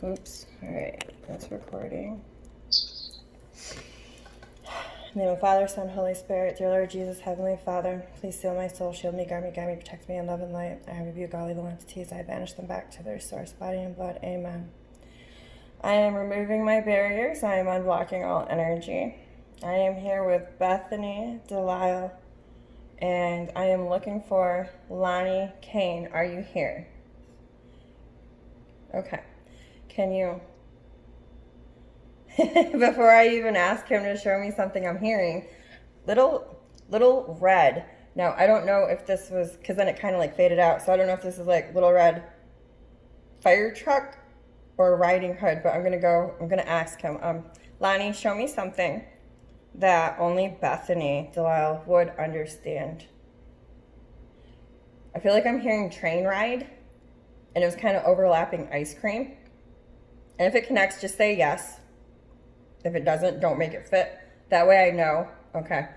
Oops. All right. That's recording. In the name of Father, Son, Holy Spirit, dear Lord Jesus, Heavenly Father, please seal my soul, shield me, guide me, protect me in love and light. I rebuke all evil entities. I banish them back to their source, body and blood. Amen. I am removing my barriers. I am unblocking all energy. I am here with Bethany Delisle, and I am looking for Lonnie Kane. Are you here? Okay. Can you... Before I even ask him to show me something I'm hearing, little red. Now, I don't know if this was, because then it kind of like faded out, so I don't know if this is like little red fire truck or riding hood, but I'm gonna ask him. Lonnie, show me something that only Bethany Delisle would understand. I feel like I'm hearing train ride, and it was kind of overlapping ice cream. And if it connects, just say yes. If it doesn't, don't make it fit. That way I know. Okay.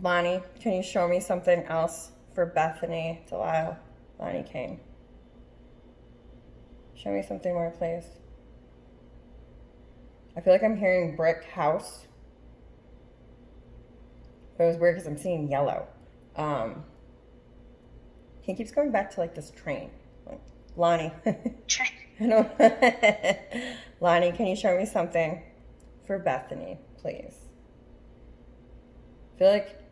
Lonnie, can you show me something else for Bethany Delisle? Lonnie Kane. Show me something more, please. I feel like I'm hearing brick house. But it was weird because I'm seeing yellow. He keeps going back to like this train. Lonnie. I don't. Lonnie, can you show me something for Bethany, please? I feel like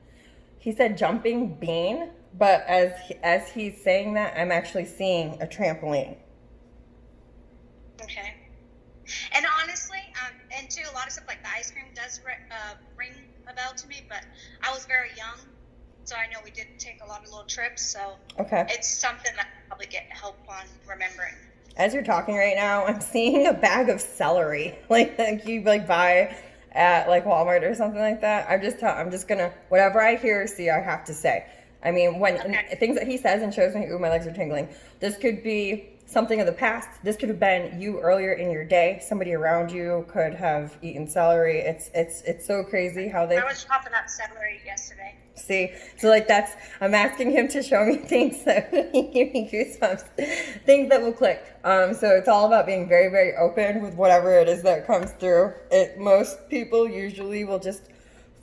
he said jumping bean, but as he's saying that, I'm actually seeing a trampoline. Okay. And honestly, and too, a lot of stuff like the ice cream does ring a bell to me, but I was very young, so I know we did take a lot of little trips, so Okay. It's something that I'll probably get help on remembering. As you're talking right now, I'm seeing a bag of celery, like you like buy at like Walmart or something like that. I'm just gonna, whatever I hear or see, I have to say. I mean, when things that he says and shows me, ooh, my legs are tingling. This could be something of the past. This could have been you earlier in your day. Somebody around you could have eaten celery. It's so crazy how they. I was chopping up celery yesterday. See, so like I'm asking him to show me things that give me goosebumps, things that will click. So it's all about being very, very open with whatever it is that comes through. Most people usually will just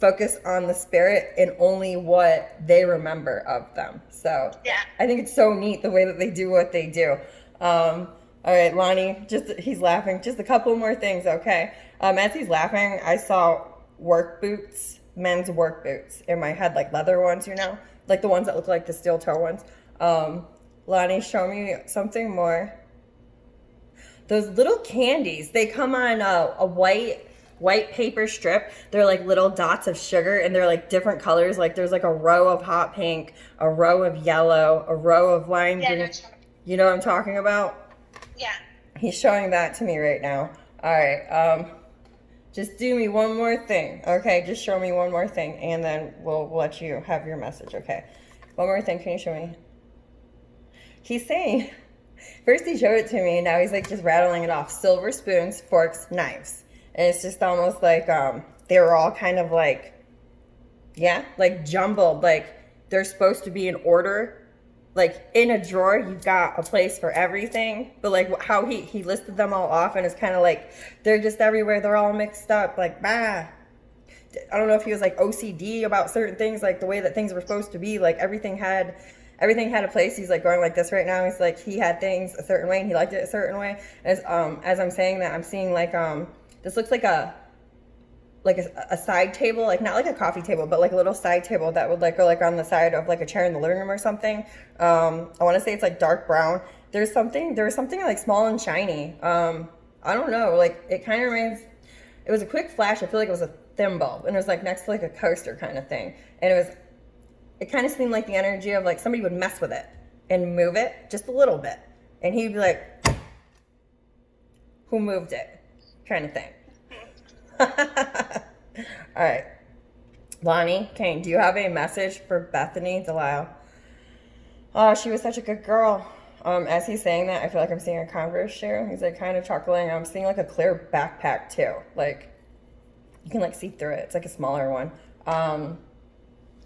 focus on the spirit and only what they remember of them. So yeah. I think it's so neat the way that they do what they do. All right, Lonnie, he's laughing. Just a couple more things, okay? As he's laughing, I saw work boots. Men's work boots in my head, like leather ones, like the ones that look like the steel toe ones. Lonnie, show me something more. Those little candies, they come on a white paper strip. They're like little dots of sugar, and they're like different colors. Like there's like a row of hot pink, a row of yellow, a row of lime green. You know what I'm talking about? Yeah. He's showing that to me right now. All right. Just do me one more thing, okay? Just show me one more thing, and then we'll let you have your message, okay? One more thing, can you show me? He's saying, first he showed it to me, and now he's like just rattling it off. Silver spoons, forks, knives. And it's just almost like they were all kind of like, yeah, like jumbled. Like they're supposed to be in order. Like in a drawer, you've got a place for everything, but like how he listed them all off, and it's kind of like they're just everywhere. They're all mixed up. Like, bah. I don't know if he was like OCD about certain things, like the way that things were supposed to be. Like everything had a place. He's like going like this right now. He's like he had things a certain way, and he liked it a certain way. As I'm saying that, I'm seeing like this looks like a side table, like not like a coffee table, but like a little side table that would like go like on the side of like a chair in the living room or something. I want to say it's like dark brown. There was something like small and shiny. I don't know, like it kind of reminds, it was a quick flash. I feel like it was a thimble, and it was like next to like a coaster kind of thing. And it kind of seemed like the energy of like somebody would mess with it and move it just a little bit. And he'd be like, who moved it? Kind of thing. All right, Lonnie Kane, do you have a message for Bethany Delisle? Oh, she was such a good girl. As he's saying that, I feel like I'm seeing a Converse shoe. He's like kind of chuckling. I'm seeing like a clear backpack too. Like you can like see through it. It's like a smaller one.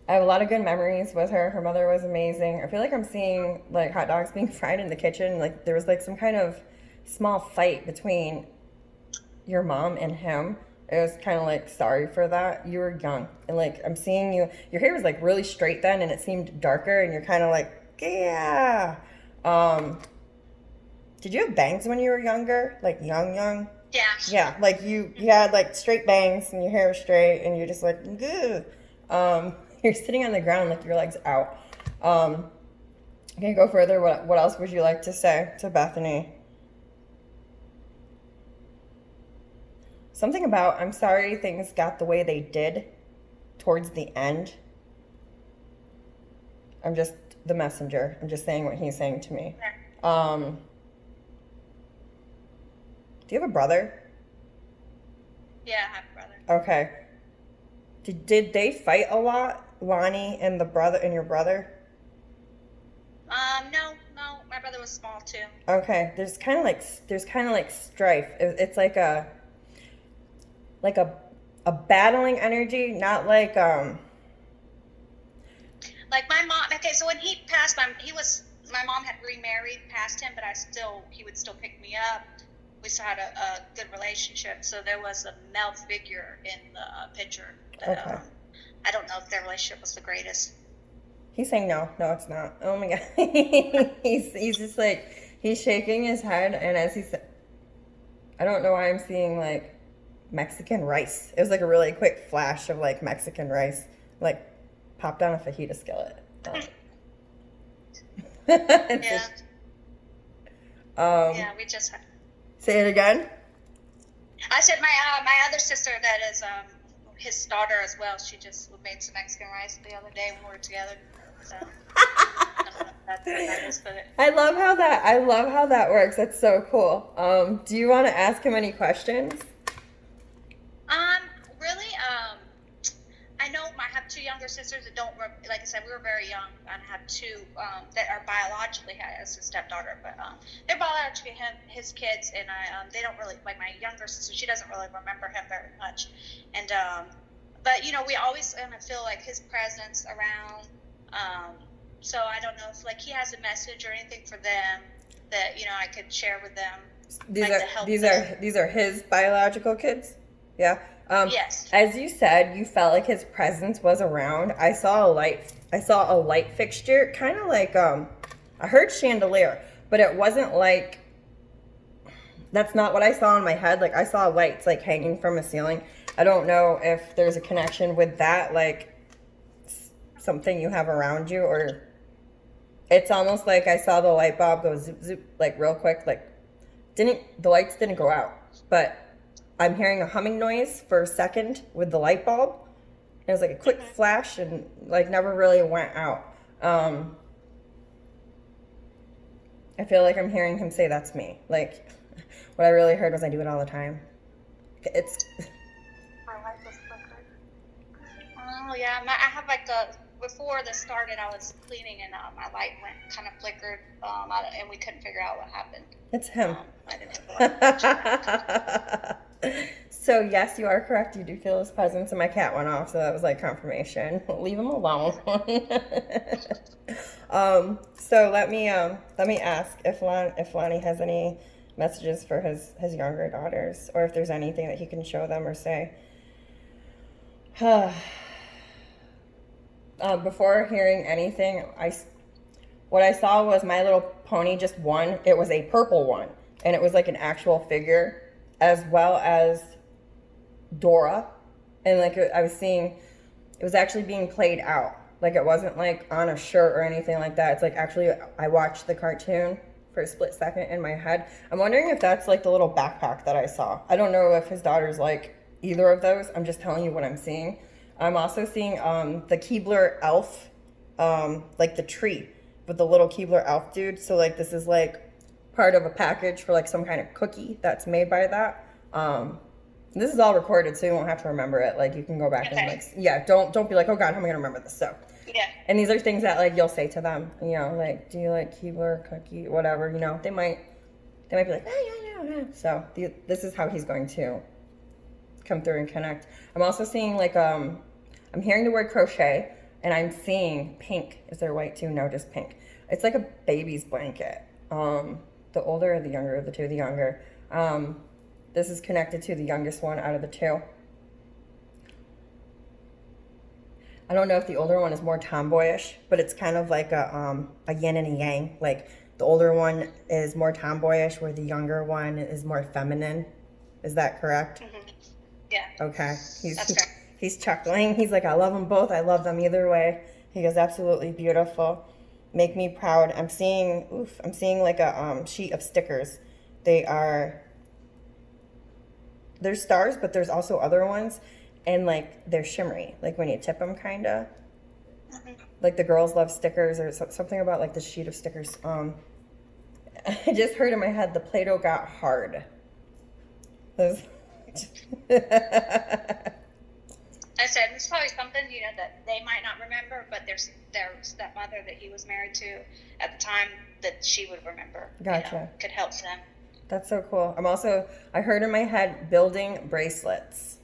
I have a lot of good memories with her. Her mother was amazing. I feel like I'm seeing like hot dogs being fried in the kitchen. Like there was like some kind of small fight between your mom and him. It was kind of like, sorry for that. You were young. And like, I'm seeing you, your hair was like really straight then and it seemed darker and you're kind of like, yeah. Did you have bangs when you were younger? Like young? Yeah. Yeah, like you had like straight bangs and your hair was straight and you're just like, good. You're sitting on the ground like your legs out. Can you go further? What else would you like to say to Bethany? Something about, I'm sorry things got the way they did towards the end. I'm just the messenger. I'm just saying what he's saying to me. Do you have a brother? Yeah, I have a brother. Okay. Did they fight a lot, Lonnie and your brother? No, my brother was small too. Okay. There's kind of like strife. It's like a battling energy, not like Like my mom. Okay, so when he passed, my mom had remarried past him, but he would still pick me up. We still had a good relationship. So there was a male figure in the picture. Okay. I don't know if their relationship was the greatest. He's saying no, it's not. Oh my god. he's just like, he's shaking his head, and as he said, I don't know why I'm seeing like Mexican rice. It was like a really quick flash of like Mexican rice, like popped on a fajita skillet. Yeah. Yeah, we just. Say it again. I said my other sister that is his daughter as well. She just made some Mexican rice the other day when we were together. So I don't know if that's what that is, but I love how that works. That's so cool. Do you want to ask him any questions? Really, I know I have two younger sisters that don't, like I said, we were very young. I have two that are biologically as a stepdaughter, but they're biologically his kids, and they don't really, like my younger sister, she doesn't really remember him very much, and but we always kind of feel like his presence around. So I don't know if like he has a message or anything for them that I could share with them. These are his biological kids. Yeah. Yes. As you said, you felt like his presence was around. I saw a light fixture, kind of like I heard chandelier, but it wasn't like. That's not what I saw in my head. Like I saw lights like hanging from a ceiling. I don't know if there's a connection with that, like something you have around you, or it's almost like I saw the light bulb go zoop zoop like real quick. Like the lights didn't go out, but I'm hearing a humming noise for a second with the light bulb. It was like a quick flash and like never really went out. I feel like I'm hearing him say that's me. Like what I really heard was I do it all the time. It's. My light was flickered. Oh yeah, I have like before this started, I was cleaning and my light went kind of flickered, and we couldn't figure out what happened. It's him. I didn't have So yes, you are correct. You do feel his presence, and my cat went off, so that was like confirmation. Leave him alone. So let me ask if Lonnie has any messages for his younger daughters, or if there's anything that he can show them or say. Before hearing anything, what I saw was My Little Pony just won. It was a purple one, and it was like an actual figure, as well as Dora, and like I was seeing, it was actually being played out. Like it wasn't like on a shirt or anything like that. It's like actually I watched the cartoon for a split second in my head. I'm wondering if that's like the little backpack that I saw. I don't know if his daughter's like either of those. I'm just telling you what I'm seeing. I'm also seeing the Keebler elf, like the tree with the little Keebler elf dude. So like this is like part of a package for like some kind of cookie that's made by that. This is all recorded, so you won't have to remember it. Like you can go back and like, yeah, don't be like, oh God, how am I gonna remember this? So yeah. And these are things that like you'll say to them, like, do you like Keebler cookie, whatever, they might be like, oh yeah. So this is how he's going to come through and connect. I'm also seeing like I'm hearing the word crochet, and I'm seeing pink. Is there white too? No, just pink. It's like a baby's blanket. The older or the younger of the two? The younger. This is connected to the youngest one out of the two. I don't know if the older one is more tomboyish, but it's kind of like a yin and a yang. Like the older one is more tomboyish, where the younger one is more feminine. Is that correct? Mm-hmm. Yeah. Okay. That's fair. He's chuckling. He's like, I love them both. I love them either way. He goes, absolutely beautiful. Make me proud. I'm seeing like a sheet of stickers. They're stars, but there's also other ones. And like they're shimmery, like when you tip them, kind of. Mm-hmm. Like the girls love stickers, or something about like the sheet of stickers. I just heard in my head the Play-Doh got hard. I said it's probably something that they might not remember, but their stepmother that he was married to at the time that she would remember. Gotcha. Could help them. That's so cool. I heard in my head building bracelets.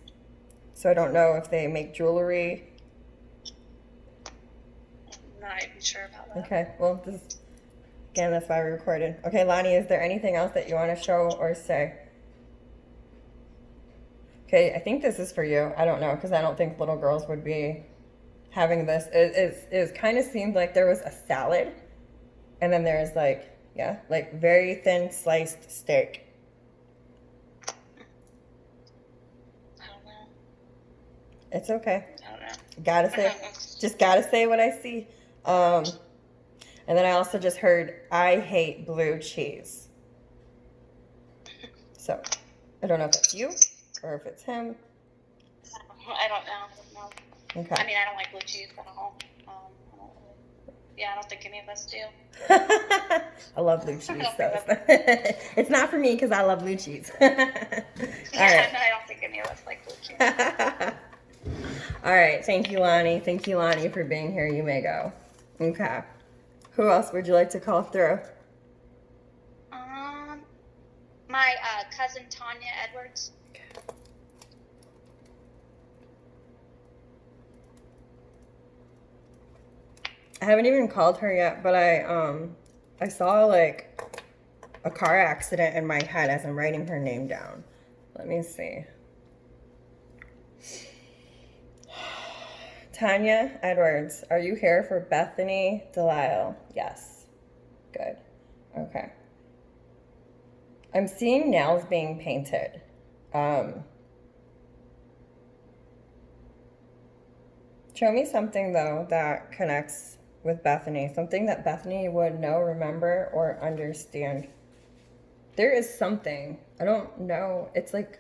So I don't know if they make jewelry. I'm not even sure about that. Okay, well, that's why we recorded. Okay, Lonnie, is there anything else that you want to show or say? Okay, I think this is for you. I don't know, because I don't think little girls would be having this. It kind of seemed like there was a salad, and then there's like very thin sliced steak. It's okay. I don't know. Gotta say what I see. And then I also just heard, I hate blue cheese. So, I don't know if it's you or if it's him. I don't know. No. Okay. I mean, I don't like blue cheese at all. I don't think any of us do. I love blue cheese, so it's not for me because I love blue cheese. All right. I don't think any of us like blue cheese. All right. Thank you, Lonnie. Thank you, Lonnie, for being here. You may go. Okay. Who else would you like to call through? My cousin Tanya Edwards. I haven't even called her yet, but I saw like a car accident in my head as I'm writing her name down. Let me see. Tanya Edwards, are you here for Bethany Delisle? Yes. Good. Okay. I'm seeing nails being painted. Show me something, though, that connects with Bethany. Something that Bethany would know, remember, or understand. There is something. I don't know. It's like,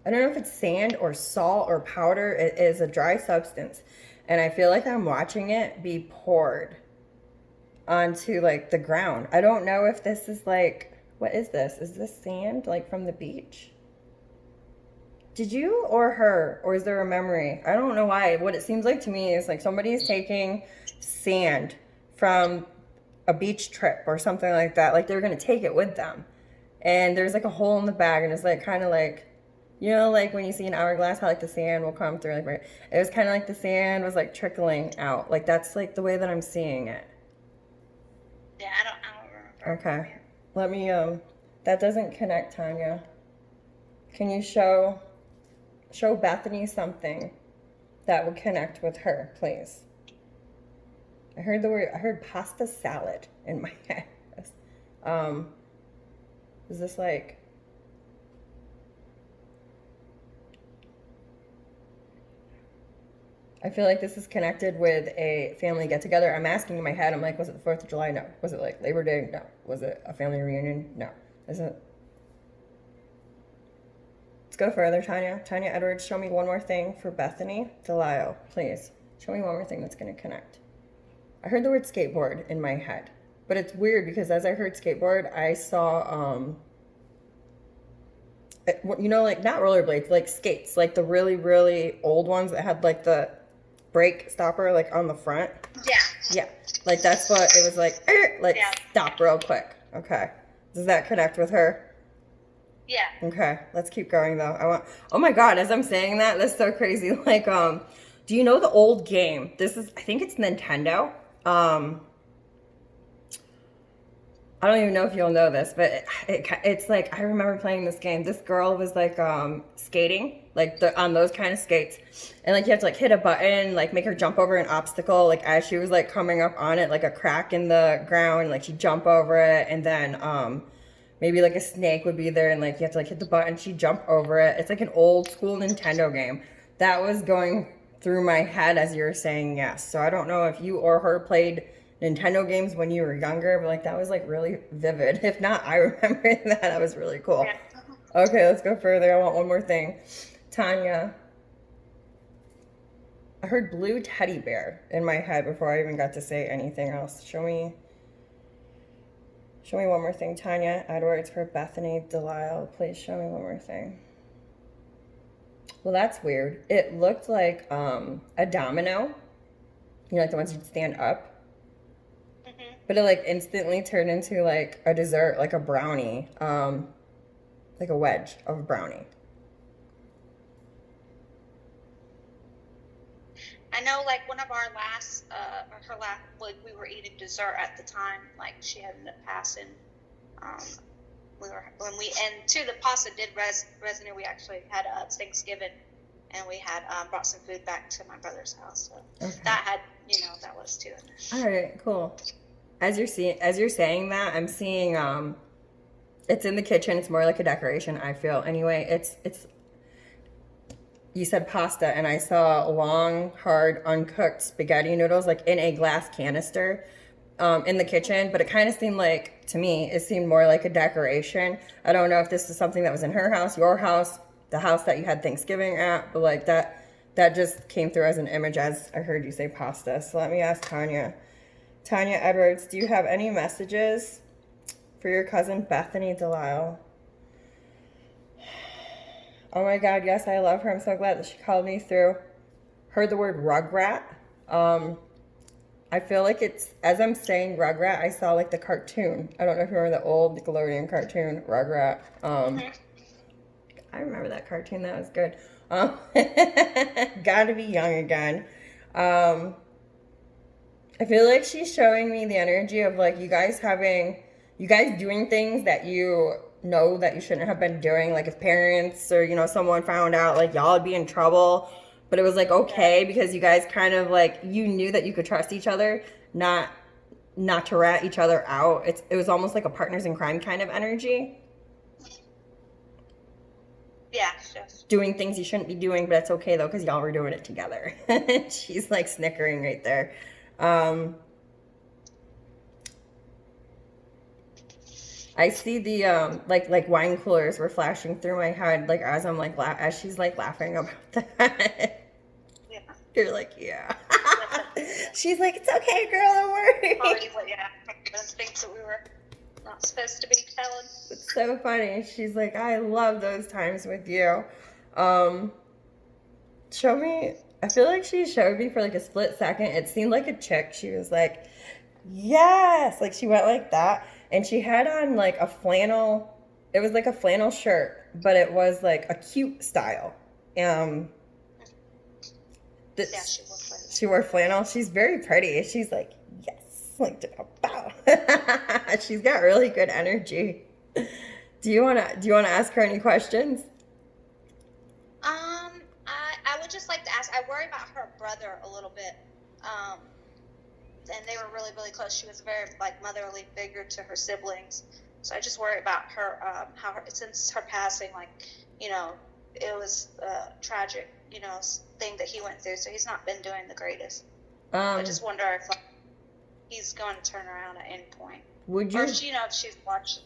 I don't know if it's sand or salt or powder. It is a dry substance. And I feel like I'm watching it be poured onto, like, the ground. I don't know if this is, like, what is this? Is this sand, like, from the beach? Did you or her, or is there a memory? I don't know why. What it seems like to me is like somebody's taking sand from a beach trip or something like that. Like they're going to take it with them. And there's like a hole in the bag, and it's like kind of like, you know, like when you see an hourglass, how like the sand will come through. Like, right? It was kind of like the sand was like trickling out. Like that's like the way that I'm seeing it. Yeah, I don't remember. Okay. Let me, that doesn't connect, Tanya. Can you show Bethany something that would connect with her, please? I heard pasta salad in my head. Is this like, I feel like this is connected with a family get together. I'm asking in my head, I'm like, was it the 4th of July? No. Was it like Labor Day? No. Was it a family reunion? No. Is it? Let's go further, Tanya. Tanya Edwards, show me one more thing for Bethany Delisle, please. Show me one more thing that's going to connect. I heard the word skateboard in my head, but it's weird because as I heard skateboard, I saw, you know, like not rollerblades, like skates, like the really, really old ones that had like the brake stopper like on the front. Yeah. Yeah, like that's what it was like. Yeah. Stop real quick. Okay, does that connect with her? Yeah. Okay, let's keep going though. Oh my God, as I'm saying that, that's so crazy. Like, do you know the old game? I think it's Nintendo. I don't even know if you'll know this, but it's like I remember playing this game. This girl was like skating, like on those kind of skates, and like you have to like hit a button, like make her jump over an obstacle, like as she was like coming up on it, like a crack in the ground, like she'd jump over it, and then maybe like a snake would be there, and like you have to like hit the button, she'd jump over it. It's like an old school Nintendo game that was going through my head as you were saying yes. So I don't know if you or her played Nintendo games when you were younger, but like that was like really vivid. If not, I remember that. That was really cool. Yeah. Okay, let's go further. I want one more thing. Tanya, I heard blue teddy bear in my head before I even got to say anything else. Show me one more thing. Tanya Edwards for Bethany Delisle. Please show me one more thing. Well, that's weird. It looked like a domino. You know, like the ones you'd stand up. But it like instantly turned into like a dessert, like a brownie, like a wedge of a brownie. I know, like one of our last, her last, like we were eating dessert at the time. Like she ended up passing. And to the pasta did resonate. We actually had Thanksgiving, and we had brought some food back to my brother's house. So Okay. that had, that was too. All right, cool. As you're saying that, I'm seeing it's in the kitchen. It's more like a decoration, I feel. Anyway, it's you said pasta, and I saw long, hard, uncooked spaghetti noodles like in a glass canister in the kitchen, but it kind of seemed like, to me, it seemed more like a decoration. I don't know if this is something that was in her house, your house, the house that you had Thanksgiving at, but like that just came through as an image as I heard you say pasta. So let me ask Tanya. Tanya Edwards, do you have any messages for your cousin Bethany Delisle? Oh my God, yes, I love her. I'm so glad that she called me through. Heard the word rugrat. I feel like it's, as I'm saying rugrat, I saw like the cartoon. I don't know if you remember the old Nickelodeon cartoon, Rugrat. I remember that cartoon. That was good. Gotta be young again. I feel like she's showing me the energy of like you guys doing things that you know that you shouldn't have been doing. Like if parents or, someone found out, like y'all would be in trouble, but it was like okay because you guys kind of like, you knew that you could trust each other, not to rat each other out. It was almost like a partners in crime kind of energy. Yeah, yes. Doing things you shouldn't be doing, but it's okay though because y'all were doing it together. She's like snickering right there. I see the like wine coolers were flashing through my head like as I'm like as she's like laughing about that. Yeah. You're like, yeah. She's like, it's okay, girl, don't worry. Yeah, those things that we were not supposed to be telling. It's so funny. She's like, I love those times with you. Show me. I feel like she showed me for like a split second. It seemed like a chick. She was like, yes, like she went like that. And she had on like a flannel, it was like a flannel shirt, but it was like a cute style. Yeah, she wore flannel. She wore flannel. She's very pretty. She's like, yes, like, bow. She's got really good energy. Do you wanna ask her any questions? I would just like to ask, I worry about her brother a little bit. And they were really, really close. She was a very like motherly figure to her siblings. So I just worry about her, since her passing, like, it was a tragic, thing that he went through. So he's not been doing the greatest. I just wonder if like, he's going to turn around at any point. Would you? Or if she's watched,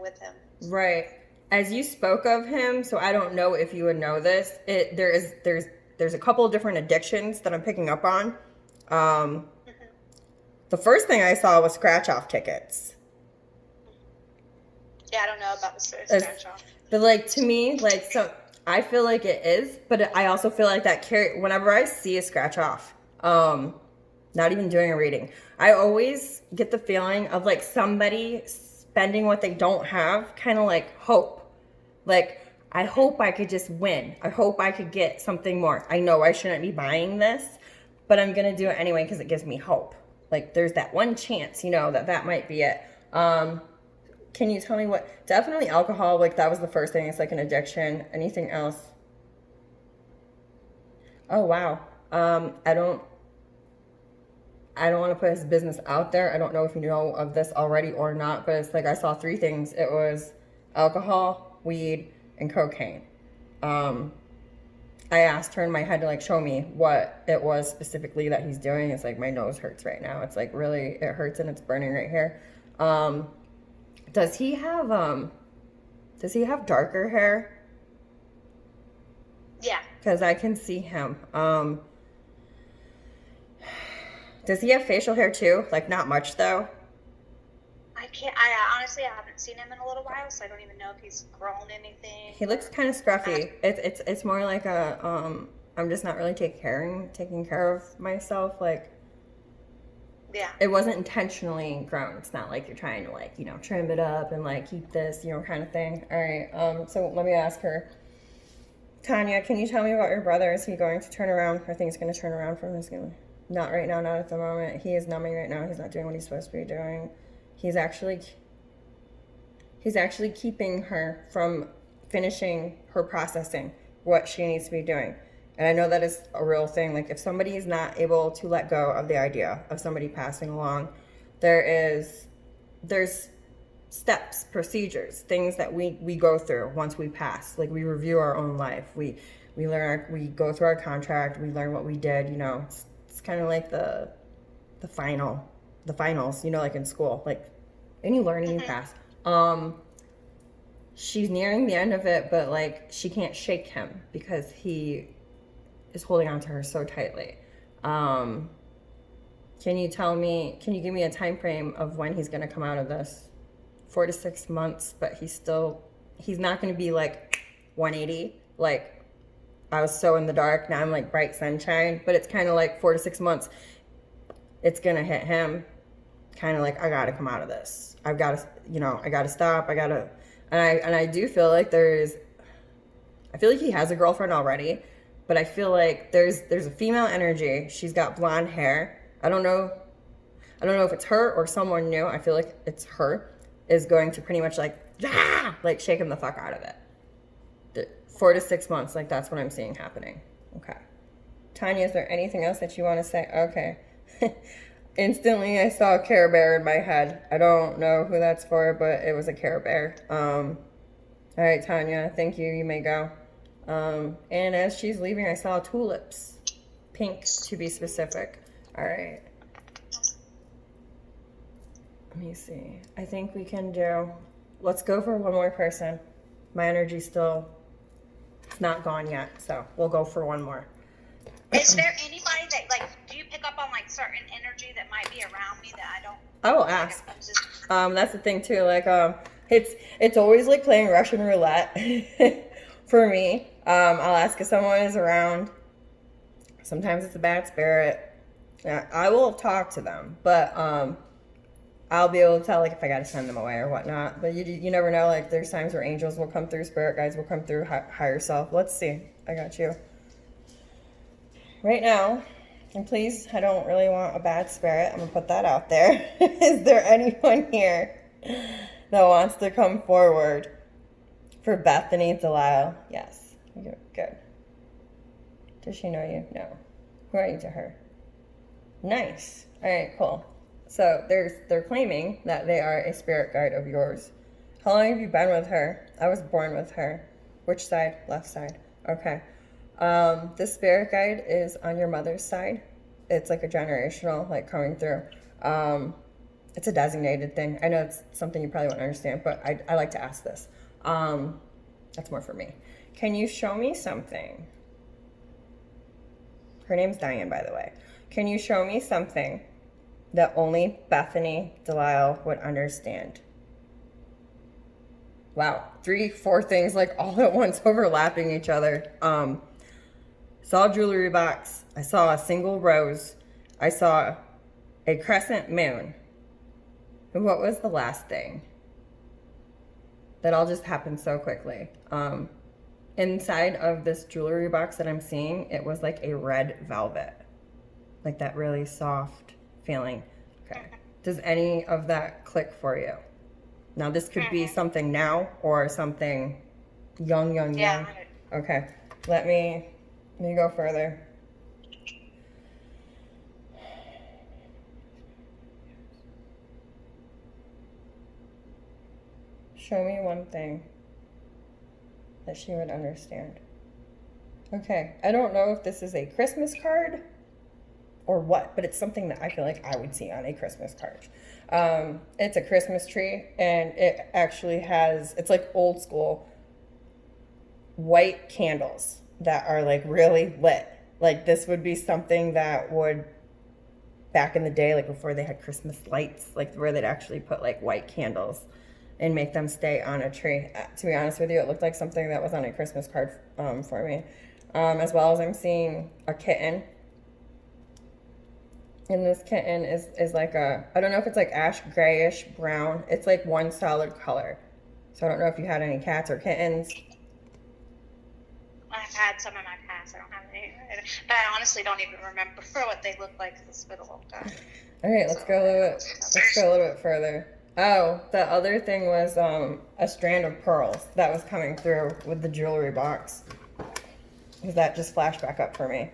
with him. Right. As you spoke of him, so I don't know if you would know this. There's a couple of different addictions that I'm picking up on. The first thing I saw was scratch-off tickets. Yeah, I don't know about the scratch-off. But, like, to me, like, so I feel like it is, but I also feel like that whenever I see a scratch-off, not even doing a reading, I always get the feeling of, like, somebody spending what they don't have, kind of like hope. Like, I hope I could just win. I hope I could get something more. I know I shouldn't be buying this, but I'm going to do it anyway because it gives me hope. Like, there's that one chance, that might be it. Can you tell me what? Definitely alcohol. Like that was the first thing. It's like an addiction. Anything else? Oh wow. I don't. I don't want to put his business out there. I don't know if you know of this already or not, but it's like I saw three things. It was alcohol, weed, and cocaine. Um, I asked her in my head to like show me what it was specifically that he's doing. It's like my nose hurts right now. It's like really it hurts and it's burning right here. Um, does he have darker hair? Yeah. Because I can see him. Does he have facial hair too? Like not much though. I honestly haven't seen him in a little while, so I don't even know if he's grown anything. He looks kind of scruffy. It's more like a I'm just not really taking care of myself. Like yeah, it wasn't intentionally grown. It's not like you're trying to like trim it up and like keep this kind of thing. All right. So let me ask her. Tanya, can you tell me about your brother? Is he going to turn around? Are things going to turn around for him? Not right now. Not at the moment. He is numbing right now. He's not doing what he's supposed to be doing. He's actually keeping her from finishing her processing what she needs to be doing. And I know that is a real thing. Like if somebody is not able to let go of the idea of somebody passing along, there's steps, procedures, things that we go through once we pass. Like we review our own life. We we go through our contract, we learn what we did, it's kind of like the finals, like in school, like and you learn and you pass. She's nearing the end of it, but like she can't shake him because he is holding on to her so tightly. Can you give me a time frame of when he's going to come out of this? 4 to 6 months, but he's not going to be like 180. Like I was so in the dark, now I'm like bright sunshine, but it's kind of like 4 to 6 months. It's going to hit him kind of like, I got to come out of this. I've got to, I got to stop. And I do feel like I feel like he has a girlfriend already, but I feel like there's a female energy. She's got blonde hair. I don't know if it's her or someone new. I feel like it's her is going to pretty much like shake him the fuck out of it. 4 to 6 months, like that's what I'm seeing happening. Okay. Tanya, is there anything else that you want to say? Okay. Instantly, I saw a Care Bear in my head. I don't know who that's for, but it was a Care Bear. All right, Tanya, thank you. You may go. And as she's leaving, I saw tulips. Pink, to be specific. All right. Let me see. I think we can let's go for one more person. My energy's still not gone yet, so we'll go for one more. Is there anybody that, like, do you pick up on, like, certain energy that might be around me that I don't? I will ask. That's the thing, too. Like, it's always, like, playing Russian roulette for me. I'll ask if someone is around. Sometimes it's a bad spirit. I will talk to them, but, I'll be able to tell, like, if I got to send them away or whatnot. But you never know. Like, there's times where angels will come through, spirit guides will come through, higher self. Let's see. I got you. Right now, and please, I don't really want a bad spirit. I'm going to put that out there. Is there anyone here that wants to come forward for Bethany Delisle? Yes. Good. Does she know you? No. Who are you to her? Nice. All right, cool. So they're claiming that they are a spirit guide of yours. How long have you been with her? I was born with her. Which side? Left side. Okay. This spirit guide is on your mother's side. It's like a generational, like coming through. It's a designated thing. I know it's something you probably won't understand, but I like to ask this. That's more for me. Can you show me something? Her name's Diane, by the way. Can you show me something that only Bethany Delisle would understand? Wow, 3, 4 things like all at once overlapping each other. Saw a jewelry box. I saw a single rose. I saw a crescent moon. And what was the last thing? That all just happened so quickly. Inside of this jewelry box that I'm seeing, it was like a red velvet. Like that really soft feeling. Okay. Does any of that click for you? Now this could be something now or something young. Yeah. Okay. Let me go further. Show me one thing that she would understand. Okay. I don't know if this is a Christmas card or what, but it's something that I feel like I would see on a Christmas card. It's a Christmas tree, and it actually has, it's like old school white candles that are like really lit. Like this would be something that would, back in the day, like before they had Christmas lights, like where they'd actually put like white candles and make them stay on a tree. To be honest with you, it looked like something that was on a Christmas card for me. As well as I'm seeing a kitten. And this kitten is like a, I don't know if it's like ash grayish brown. It's like one solid color. So I don't know if you had any cats or kittens. I've had some in my past. I don't have any, but I honestly don't even remember what they look like because it's been a long time. All right, let's go a little bit further. Oh, the other thing was a strand of pearls that was coming through with the jewelry box. Because that just flashed back up for me.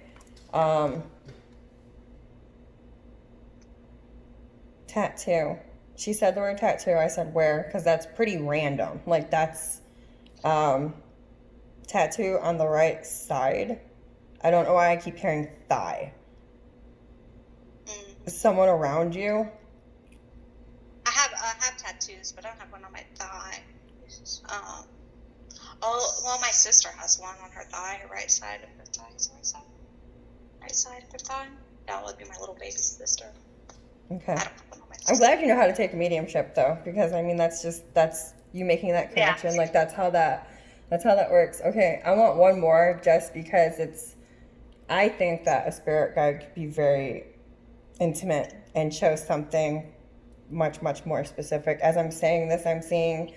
Tattoo. She said the word tattoo. I said where? Because that's pretty random. Like that's tattoo on the right side. I don't know why I keep hearing thigh. Is someone around you? I have tattoos, but I don't have one on my thigh. Well, my sister has one on her thigh, her right side of her thigh. Is it right side? Right side of her thigh? That would be my little baby sister. Okay. I don't have one on my thigh. I'm glad you know how to take a mediumship though, because I mean that's you making that connection. Yeah. Like that's how that works. Okay, I want one more just because I think that a spirit guide could be very intimate and show something much, much more specific. As I'm saying this, I'm seeing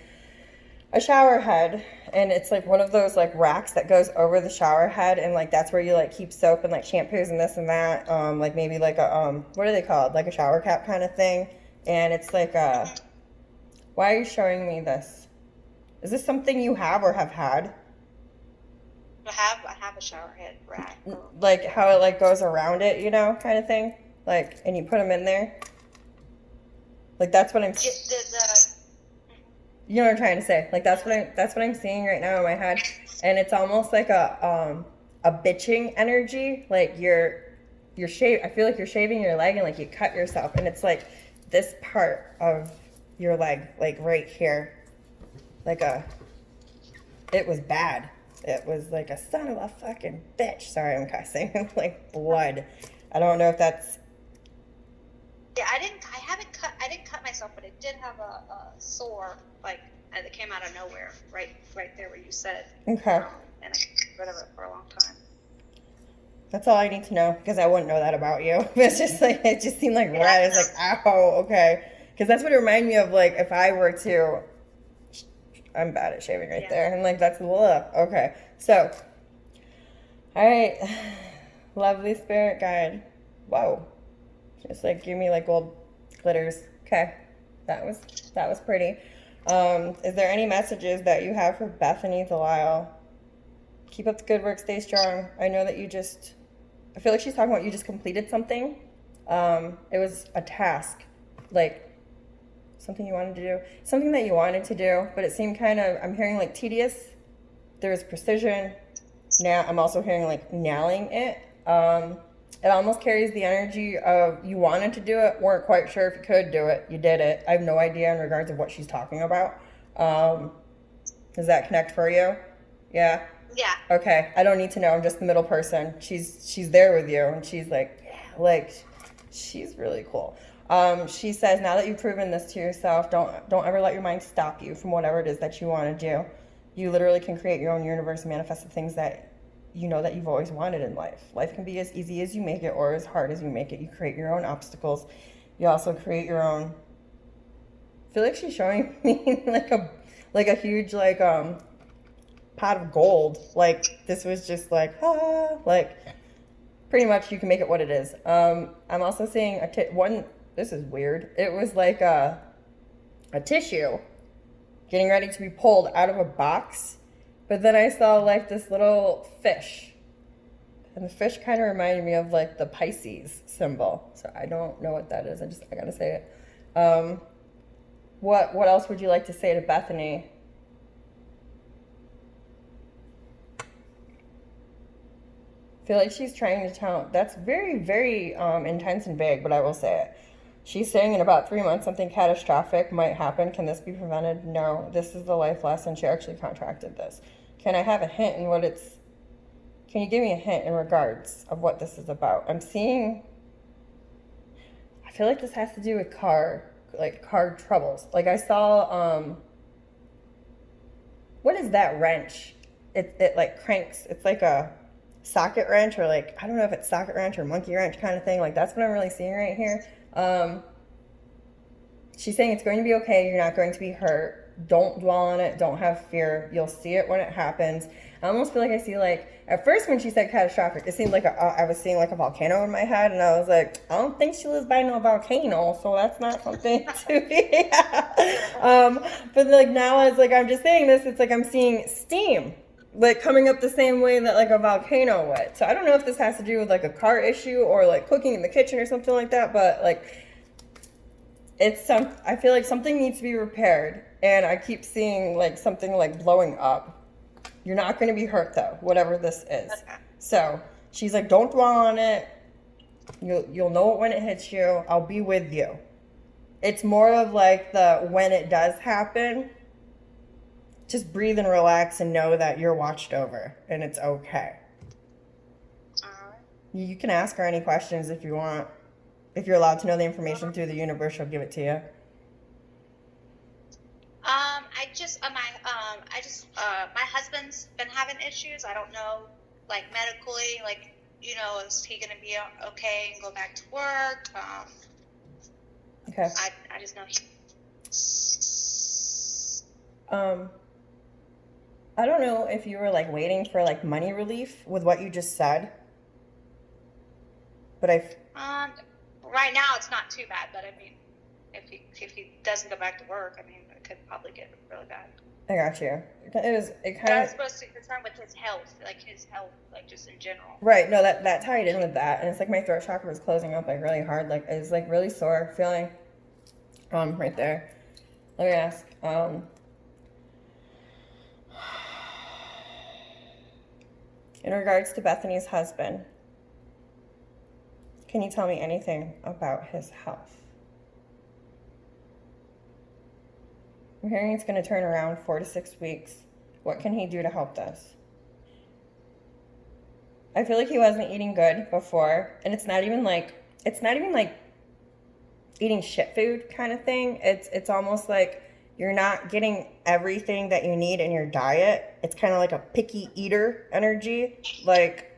a shower head, and it's like one of those like racks that goes over the shower head, and like that's where you like keep soap and like shampoos and this and that. Like maybe like a what are they called? Like a shower cap kind of thing. And it's like why are you showing me this? Is this something you have or have had? I have a shower head rack. Like how it like goes around it, you know, kind of thing. Like, and you put them in there. Like that's what I'm. You know what I'm trying to say? Like that's what I'm seeing right now in my head, and it's almost like a bitching energy. Like you're I feel like you're shaving your leg and like you cut yourself, and it's like this part of your leg, like right here, like it was bad. It was like a son of a fucking bitch. Sorry, I'm cussing. Like blood. I don't know if that's. Yeah, I didn't cut myself, but it did have a sore, like that came out of nowhere, right there where you said. Okay. And I got rid of it for a long time. That's all I need to know, because I wouldn't know that about you. It's just like it just seemed like red. It's like ow, okay, because that's what it reminded me of. Like if I were to, I'm bad at shaving right there, and like that's okay. So, all right, lovely spirit guide. Whoa. Just like give me like gold glitters. Okay, that was pretty. Is there any messages that you have for Bethany Delisle? Keep up the good work. Stay strong. I know that I feel like she's talking about you just completed something. It was a task, like something you wanted to do, something that you wanted to do, but it seemed I'm hearing like tedious. There was precision. Now I'm also hearing like nailing it. It almost carries the energy of you wanted to do it, weren't quite sure if you could do it, you did it. I have no idea in regards of what she's talking about. Does that connect for you? Yeah? Yeah. Okay, I don't need to know. I'm just the middle person. She's there with you, and she's like, yeah, like, she's really cool. She says, now that you've proven this to yourself, don't ever let your mind stop you from whatever it is that you want to do. You literally can create your own universe and manifest the things that you know that you've always wanted in life. Life can be as easy as you make it or as hard as you make it. You create your own obstacles. You also create your own. I feel like she's showing me like a huge like pot of gold. Like this was just like like pretty much you can make it what it is. I'm also seeing one. This is weird. It was like a tissue getting ready to be pulled out of a box. But then I saw like this little fish. And the fish kind of reminded me of like the Pisces symbol. So I don't know what that is. I gotta say it. What else would you like to say to Bethany? I feel like she's trying to tell. That's very, very intense and vague, but I will say it. She's saying in about 3 months something catastrophic might happen. Can this be prevented? No, this is the life lesson. She actually contracted this. Can I have a hint in what it's... Can you give me a hint in regards of what this is about? I'm seeing... I feel like this has to do with car troubles. Like I saw... What is that wrench? It like cranks. It's like a socket wrench, or like, I don't know if it's socket wrench or monkey wrench kind of thing. Like that's what I'm really seeing right here. She's saying it's going to be okay. You're not going to be hurt. Don't dwell on it. Don't have fear. You'll see it when it happens. I almost feel like I see, like, at first when she said catastrophic, it seemed like I was seeing like a volcano in my head, and I was like, I don't think she lives by no volcano, so that's not something to be. But like now, as like I'm just saying this, it's like I'm seeing steam, like coming up the same way that like a volcano would. So I don't know if this has to do with like a car issue or like cooking in the kitchen or something like that, but like I feel like something needs to be repaired, and I keep seeing like something like blowing up. You're not going to be hurt though, whatever this is. Okay. So she's like, don't dwell on it. You'll know it when it hits you. I'll be with you. It's more of like the when it does happen, just breathe and relax and know that you're watched over and it's okay. You can ask her any questions if you want. If you're allowed to know the information through the universe, she'll give it to you. My husband's been having issues. I don't know, like medically, like, you know, is he going to be okay and go back to work? Okay. I just know I don't know if you were like waiting for like money relief with what you just said, but right now it's not too bad, but I mean, if he doesn't go back to work, I mean, it could probably get really bad. I got you. It was supposed to concern with his health, like just in general. Right. No, that tied in with that, and it's like my throat chakra was closing up like really hard. Like it's like really sore feeling. Right there. Let me ask. In regards to Bethany's husband, can you tell me anything about his health? I'm hearing it's going to turn around 4 to 6 weeks. What can he do to help this? I feel like he wasn't eating good before, and it's not even like eating shit food kind of thing. It's almost like you're not getting everything that you need in your diet. It's kind of like a picky eater energy. Like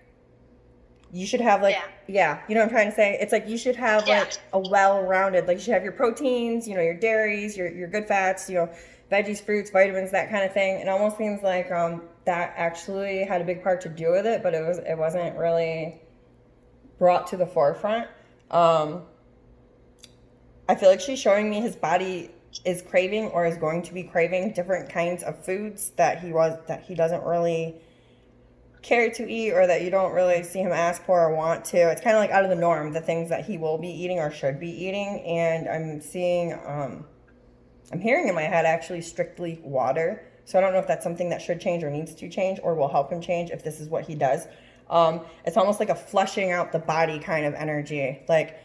you should have like, yeah, you know what I'm trying to say? It's like you should have like a well-rounded, like you should have your proteins, you know, your dairies, your good fats, you know, veggies, fruits, vitamins, that kind of thing. It almost seems like that actually had a big part to do with it, but it wasn't really brought to the forefront. I feel like she's showing me his body is craving or is going to be craving different kinds of foods that he doesn't really care to eat, or that you don't really see him ask for or want to. It's kind of like out of the norm, the things that he will be eating or should be eating. And I'm seeing, I'm hearing in my head actually strictly water. So I don't know if that's something that should change or needs to change or will help him change if this is what he does. It's almost like a flushing out the body kind of energy, like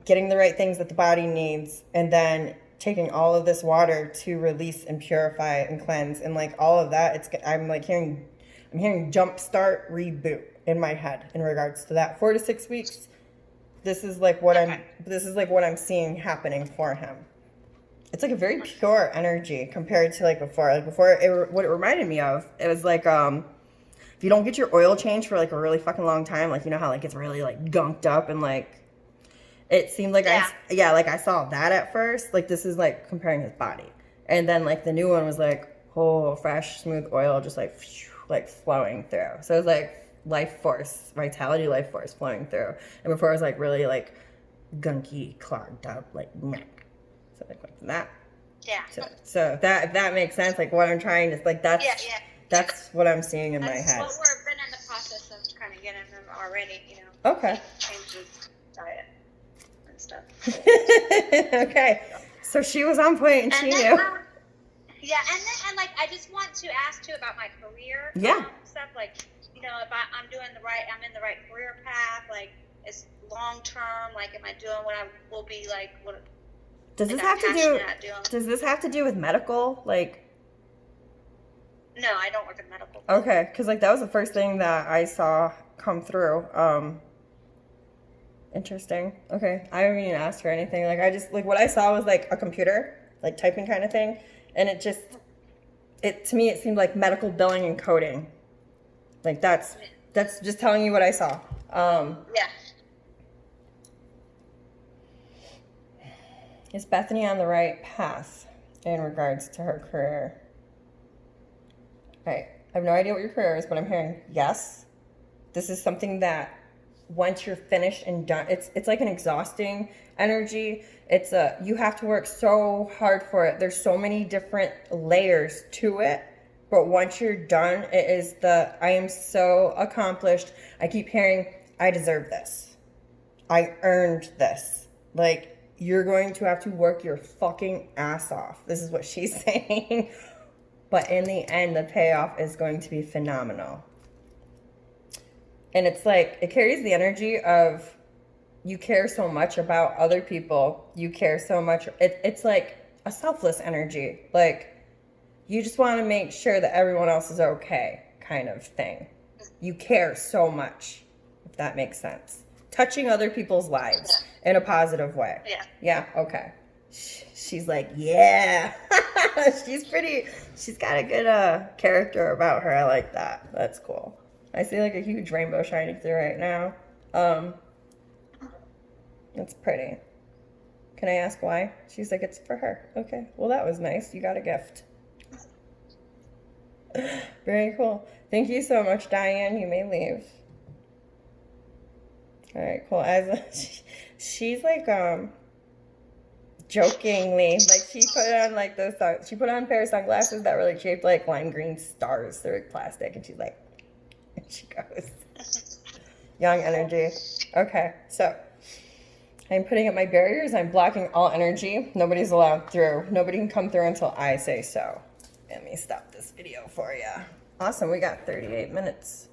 getting the right things that the body needs and then taking all of this water to release and purify and cleanse and like all of that. I'm hearing jumpstart reboot in my head in regards to that. 4 to 6 weeks. This is like what I'm seeing happening for him. It's like a very pure energy compared to like before. Like before, what it reminded me of, it was like if you don't get your oil changed for like a really fucking long time, like you know how like it's really like gunked up and like it seemed like I saw that at first. Like this is like comparing his body, and then like the new one was like whole fresh smooth oil just like flowing through. So it was like life force, vitality, life force flowing through. And before it was like really like gunky, clogged up, like meh. So like that. Yeah. So that makes sense. Like what I'm trying to like Yeah. that's what I'm seeing in my That's head. what we've been in the process of kind of getting them already, you know. Okay. Change his diet and stuff. Okay. So she was on point and she then, knew. Yeah, and like I just want to ask too about my career. Yeah. Stuff like, you know, if I'm in the right career path. Like, it's long term. Like, am I doing what I will be like? What Does this I'm have to do? passionate at doing? Does this have to do with medical? Like, No, I don't work in medical. okay, because like that was the first thing that I saw come through. Interesting. Okay, I haven't even asked her anything. Like I just like what I saw was like a computer, like typing kind of thing, and it to me it seemed like medical billing and coding. Like that's just telling you what I saw. Yeah. Is Bethany on the right path in regards to her career? Right. I have no idea what your career is, but I'm hearing yes. This is something that once you're finished and done, it's like an exhausting energy. You have to work so hard for it. There's so many different layers to it. But once you're done, it is I am so accomplished. I keep hearing, I deserve this. I earned this. Like, you're going to have to work your fucking ass off. This is what she's saying. But in the end, the payoff is going to be phenomenal. And it's like, it carries the energy of you care so much about other people. You care so much. It's like a selfless energy. Like, you just want to make sure that everyone else is okay kind of thing. You care so much, if that makes sense. Touching other people's lives in a positive way. Yeah. Yeah, okay. She's like, yeah. She's got a good character about her. I like that. That's cool. I see like a huge rainbow shining through right now. It's pretty. Can I ask why? She's like, it's for her. Okay. Well, that was nice. You got a gift. Very cool. Thank you so much, Diane. You may leave. All right, cool. She's like, jokingly, like she put on like she put on a pair of sunglasses that were like shaped like lime green stars. They're like plastic, and she's like, and she goes, young energy. Okay, so I'm putting up my barriers. I'm blocking all energy. Nobody's allowed through. Nobody can come through until I say so. Let me stop this video for you. Awesome, we got 38 minutes.